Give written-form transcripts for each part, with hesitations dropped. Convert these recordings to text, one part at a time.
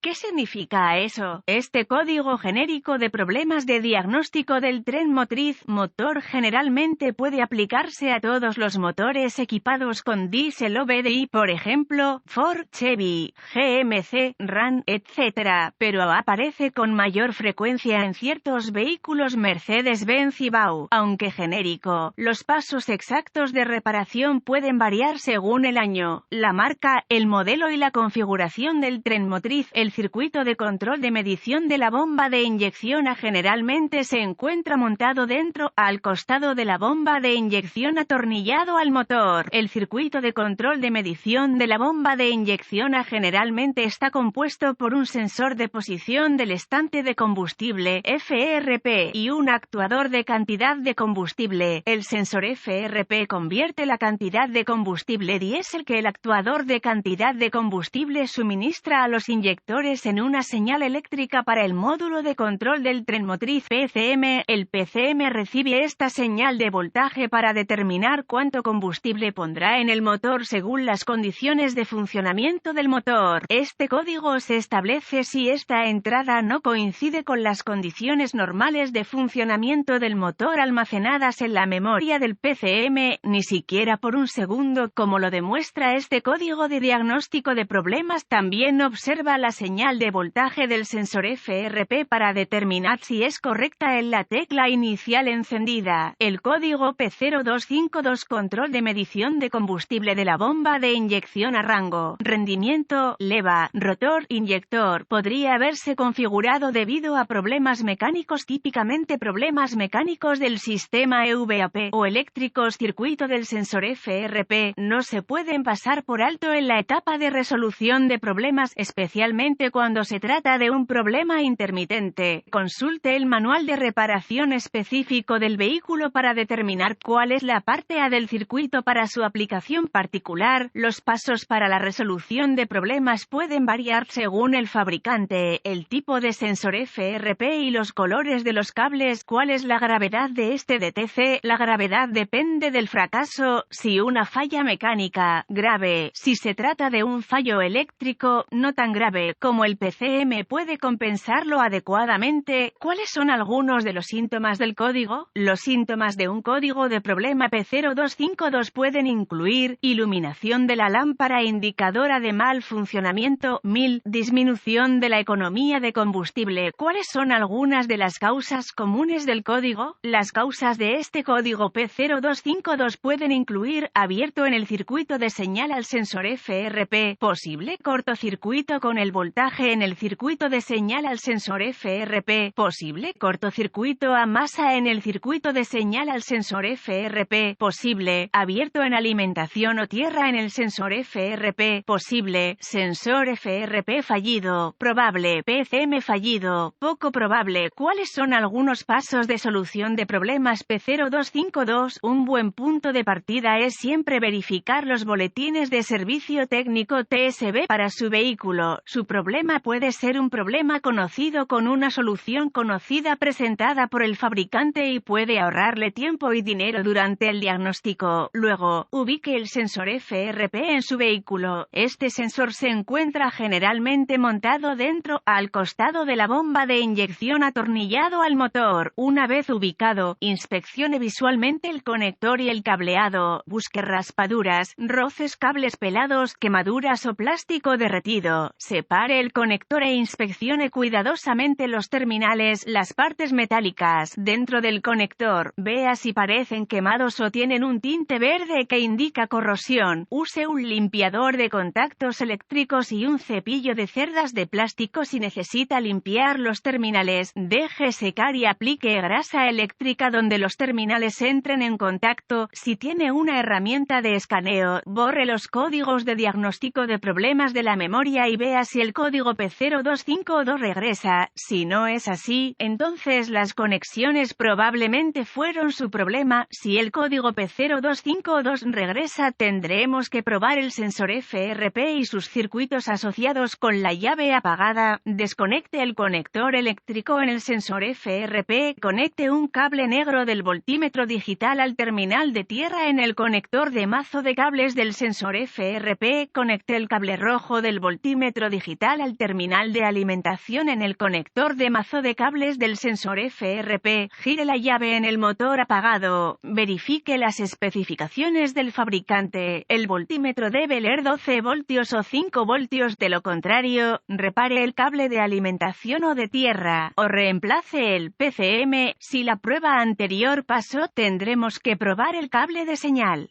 ¿Qué significa eso? Este código genérico de problemas de diagnóstico del tren motor generalmente puede aplicarse a todos los motores equipados con diésel o VDI, por ejemplo, Ford, Chevy, GMC, Ram, etc., pero aparece con mayor frecuencia en ciertos vehículos Mercedes-Benz y BAU. Aunque genérico, los pasos exactos de reparación pueden variar según el año, la marca, el modelo y la configuración del tren motriz. El circuito de control de medición de la bomba de inyección generalmente se encuentra montado dentro, al costado de la bomba de inyección atornillado al motor. El circuito de control de medición de la bomba de inyección generalmente está compuesto por un sensor de posición del estante de combustible FRP y un actuador de cantidad de combustible. El sensor FRP convierte la cantidad de combustible diésel que el actuador de cantidad de combustible suministra a los inyectores en una señal eléctrica para el módulo de control del tren motriz PCM. El PCM recibe esta señal de voltaje para determinar cuánto combustible pondrá en el motor según las condiciones de funcionamiento del motor. Este código se establece si esta entrada no coincide con las condiciones normales de funcionamiento del motor almacenadas en la memoria del PCM, ni siquiera por un segundo, como lo demuestra este código de diagnóstico de problemas. También observa la señal de voltaje del sensor FRP para determinar si es correcta en la tecla inicial encendida. El código P0252 control de medición de combustible de la bomba de inyección a rango, rendimiento, leva, rotor, inyector, podría haberse configurado debido a problemas mecánicos, típicamente problemas mecánicos del sistema EVAP o eléctricos. Circuito del sensor FRP no se pueden pasar por alto en la etapa de resolución de problemas, especialmente cuando se trata de un problema intermitente. Consulte el manual de reparación específico del vehículo para determinar cuál es la parte A del circuito para su aplicación particular. Los pasos para la resolución de problemas pueden variar según el fabricante, el tipo de sensor FRP y los colores de los cables. ¿Cuál es la gravedad de este DTC? La gravedad depende del fracaso. Si una falla mecánica, grave. Si se trata de un fallo eléctrico, no tan grave, como el PCM puede compensarlo adecuadamente. ¿Cuáles son algunos de los síntomas del código? Los síntomas de un código de problema P0252 pueden incluir iluminación de la lámpara indicadora de mal funcionamiento, disminución de la economía de combustible. ¿Cuáles son algunas de las causas comunes del código? Las causas de este código P0252 pueden incluir abierto en el circuito de señal al sensor FRP, posible cortocircuito con el voltaje en el circuito de señal al sensor FRP, posible cortocircuito a masa en el circuito de señal al sensor FRP, posible abierto en alimentación o tierra en el sensor FRP, posible sensor FRP fallido, probable PCM fallido, poco probable. ¿Cuáles son algunos pasos de solución de problemas P0252? Un buen punto de partida es siempre verificar los boletines de servicio técnico TSB para su vehículo. Su problema puede ser un problema conocido con una solución conocida presentada por el fabricante y puede ahorrarle tiempo y dinero durante el diagnóstico. Luego, ubique el sensor FRP en su vehículo. Este sensor se encuentra generalmente montado dentro, al costado de la bomba de inyección atornillado al motor. Una vez ubicado, inspeccione visualmente el conector y el cableado. Busque raspaduras, roces, cables pelados, quemaduras o plástico derretido. Separe el conector e inspeccione cuidadosamente los terminales, las partes metálicas dentro del conector. Vea si parecen quemados o tienen un tinte verde que indica corrosión. Use un limpiador de contactos eléctricos y un cepillo de cerdas de plástico si necesita limpiar los terminales. Deje secar y aplique grasa eléctrica donde los terminales entren en contacto. Si tiene una herramienta de escaneo, borre los códigos de diagnóstico de problemas de la memoria y vea si el código P0252 regresa. Si no es así, entonces las conexiones probablemente fueron su problema. Si el código P0252 regresa, tendremos que probar el sensor FRP y sus circuitos asociados con la llave apagada. Desconecte el conector eléctrico en el sensor FRP. Conecte un cable negro del voltímetro digital al terminal de tierra en el conector de mazo de cables del sensor FRP. Conecte el cable rojo del voltímetro digital señal al terminal de alimentación en el conector de mazo de cables del sensor FRP, gire la llave en el motor apagado, verifique las especificaciones del fabricante, el voltímetro debe leer 12 voltios o 5 voltios, de lo contrario, repare el cable de alimentación o de tierra, o reemplace el PCM. Si la prueba anterior pasó, tendremos que probar el cable de señal.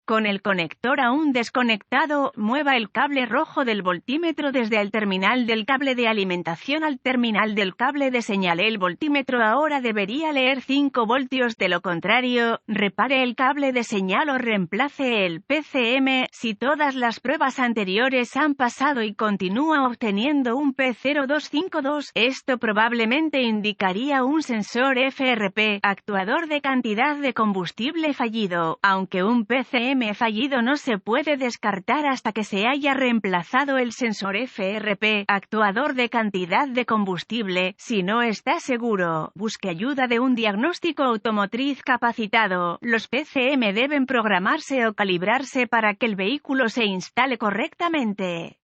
Con el conector aún desconectado, mueva el cable rojo del voltímetro desde el terminal del cable de alimentación al terminal del cable de señal. El voltímetro ahora debería leer 5 voltios, de lo contrario, repare el cable de señal o reemplace el PCM. Si todas las pruebas anteriores han pasado y continúa obteniendo un P0252, esto probablemente indicaría un sensor FRP, actuador de cantidad de combustible fallido, aunque un PCM fallido no se puede descartar hasta que se haya reemplazado el sensor FRP, actuador de cantidad de combustible. Si no está seguro, busque ayuda de un diagnóstico automotriz capacitado. Los PCM deben programarse o calibrarse para que el vehículo se instale correctamente.